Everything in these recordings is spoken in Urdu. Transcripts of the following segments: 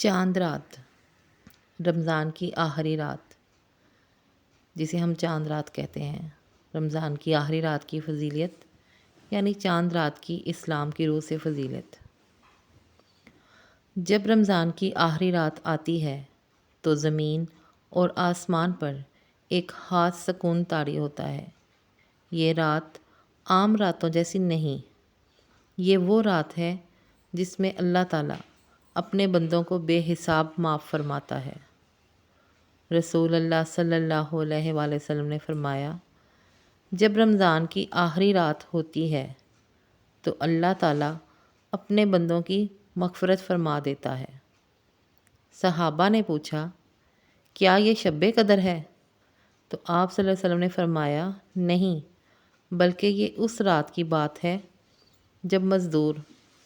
چاند رات، رمضان کی آخری رات جسے ہم چاند رات کہتے ہیں۔ رمضان کی آخری رات کی فضیلت یعنی چاند رات کی اسلام کی روح سے فضیلت۔ جب رمضان کی آخری رات آتی ہے تو زمین اور آسمان پر ایک خاص سکون طاری ہوتا ہے۔ یہ رات عام راتوں جیسی نہیں، یہ وہ رات ہے جس میں اللہ تعالیٰ اپنے بندوں کو بے حساب معاف فرماتا ہے۔ رسول اللہ صلی اللہ علیہ وآلہ وسلم نے فرمایا، جب رمضان کی آخری رات ہوتی ہے تو اللہ تعالیٰ اپنے بندوں کی مغفرت فرما دیتا ہے۔ صحابہ نے پوچھا، کیا یہ شب قدر ہے؟ تو آپ صلی اللہ علیہ وسلم نے فرمایا، نہیں، بلکہ یہ اس رات کی بات ہے جب مزدور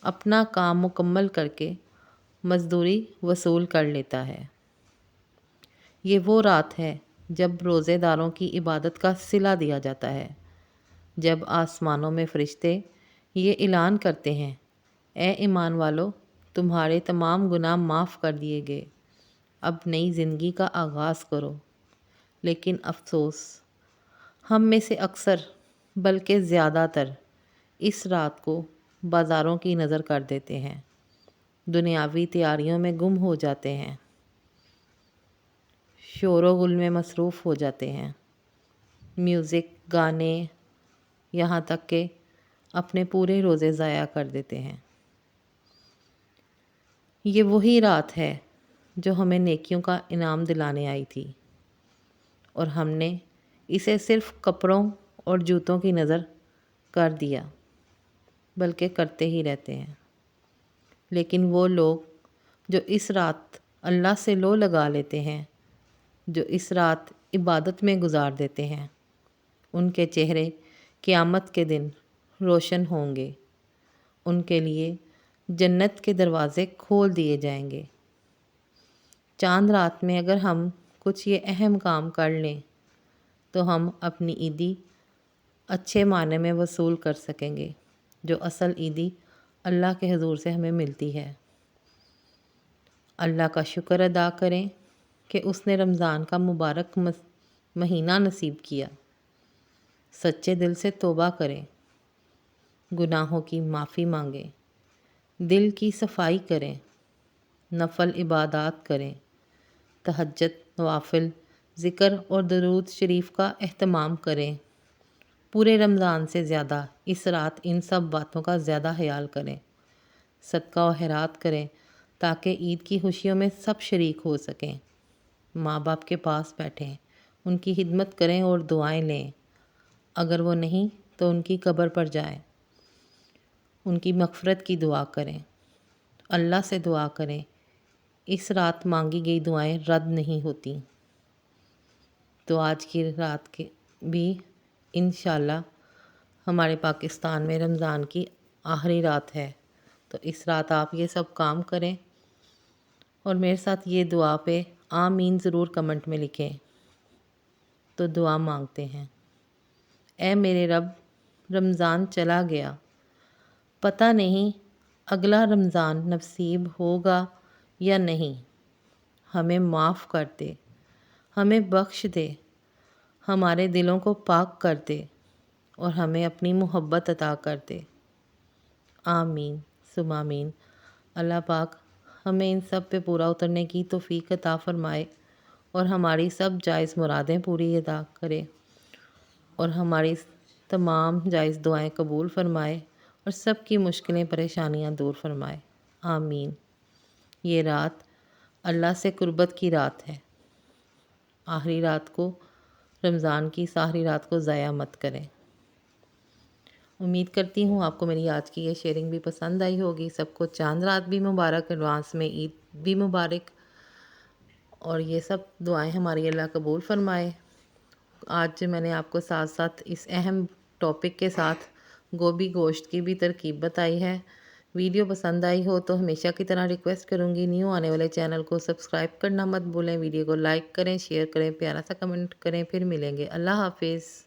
اپنا کام مکمل کر کے مزدوری وصول کر لیتا ہے۔ یہ وہ رات ہے جب روزے داروں کی عبادت کا صلہ دیا جاتا ہے، جب آسمانوں میں فرشتے یہ اعلان کرتے ہیں، اے ایمان والو، تمہارے تمام گناہ معاف کر دیے گئے، اب نئی زندگی کا آغاز کرو۔ لیکن افسوس، ہم میں سے اکثر بلکہ زیادہ تر اس رات کو بازاروں کی نظر کر دیتے ہیں، دنیاوی تیاریوں میں گم ہو جاتے ہیں، شور و غل میں مصروف ہو جاتے ہیں، میوزک، گانے، یہاں تک کہ اپنے پورے روزے ضائع کر دیتے ہیں۔ یہ وہی رات ہے جو ہمیں نیکیوں کا انعام دلانے آئی تھی، اور ہم نے اسے صرف کپڑوں اور جوتوں کی نظر کر دیا، بلکہ کرتے ہی رہتے ہیں۔ لیکن وہ لوگ جو اس رات اللہ سے لو لگا لیتے ہیں، جو اس رات عبادت میں گزار دیتے ہیں، ان کے چہرے قیامت کے دن روشن ہوں گے، ان کے لیے جنت کے دروازے کھول دیے جائیں گے۔ چاند رات میں اگر ہم کچھ یہ اہم کام کر لیں تو ہم اپنی عیدی اچھے معنی میں وصول کر سکیں گے، جو اصل عیدی اللہ کے حضور سے ہمیں ملتی ہے۔ اللہ کا شکر ادا کریں کہ اس نے رمضان کا مبارک مہینہ نصیب کیا۔ سچے دل سے توبہ کریں، گناہوں کی معافی مانگیں، دل کی صفائی کریں، نفل عبادات کریں، تہجد، نوافل، ذکر اور درود شریف کا اہتمام کریں۔ پورے رمضان سے زیادہ اس رات ان سب باتوں کا زیادہ خیال کریں، صدقہ و خیرات کریں تاکہ عید کی خوشیوں میں سب شریک ہو سکیں۔ ماں باپ کے پاس بیٹھیں، ان کی خدمت کریں اور دعائیں لیں۔ اگر وہ نہیں تو ان کی قبر پر جائیں، ان کی مغفرت کی دعا کریں، اللہ سے دعا کریں۔ اس رات مانگی گئی دعائیں رد نہیں ہوتیں۔ تو آج کی رات کے بھی انشاءاللہ ہمارے پاکستان میں رمضان کی آخری رات ہے، تو اس رات آپ یہ سب کام کریں اور میرے ساتھ یہ دعا پہ آمین ضرور کمنٹ میں لکھیں۔ تو دعا مانگتے ہیں، اے میرے رب، رمضان چلا گیا، پتہ نہیں اگلا رمضان نصیب ہوگا یا نہیں، ہمیں معاف کر دے، ہمیں بخش دے، ہمارے دلوں کو پاک کر دے اور ہمیں اپنی محبت عطا کر دے۔ آمین ثم آمین۔ اللہ پاک ہمیں ان سب پہ پورا اترنے کی توفیق عطا فرمائے اور ہماری سب جائز مرادیں پوری ادا کرے اور ہماری تمام جائز دعائیں قبول فرمائے اور سب کی مشکلیں پریشانیاں دور فرمائے۔ آمین۔ یہ رات اللہ سے قربت کی رات ہے۔ آخری رات کو، رمضان کی اس آخری رات کو ضائع مت کریں۔ امید کرتی ہوں آپ کو میری آج کی یہ شیئرنگ بھی پسند آئی ہوگی۔ سب کو چاند رات بھی مبارک، ایڈوانس میں عید بھی مبارک، اور یہ سب دعائیں ہماری اللہ قبول فرمائے۔ آج میں نے آپ کو ساتھ ساتھ اس اہم ٹاپک کے ساتھ گوبھی گوشت کی بھی ترکیب بتائی ہے۔ ویڈیو پسند آئی ہو تو ہمیشہ کی طرح ریکویسٹ کروں گی، نیو آنے والے چینل کو سبسکرائب کرنا مت بھولیں، ویڈیو کو لائک کریں، شیئر کریں، پیارا سا کمنٹ کریں۔ پھر ملیں گے، اللہ حافظ۔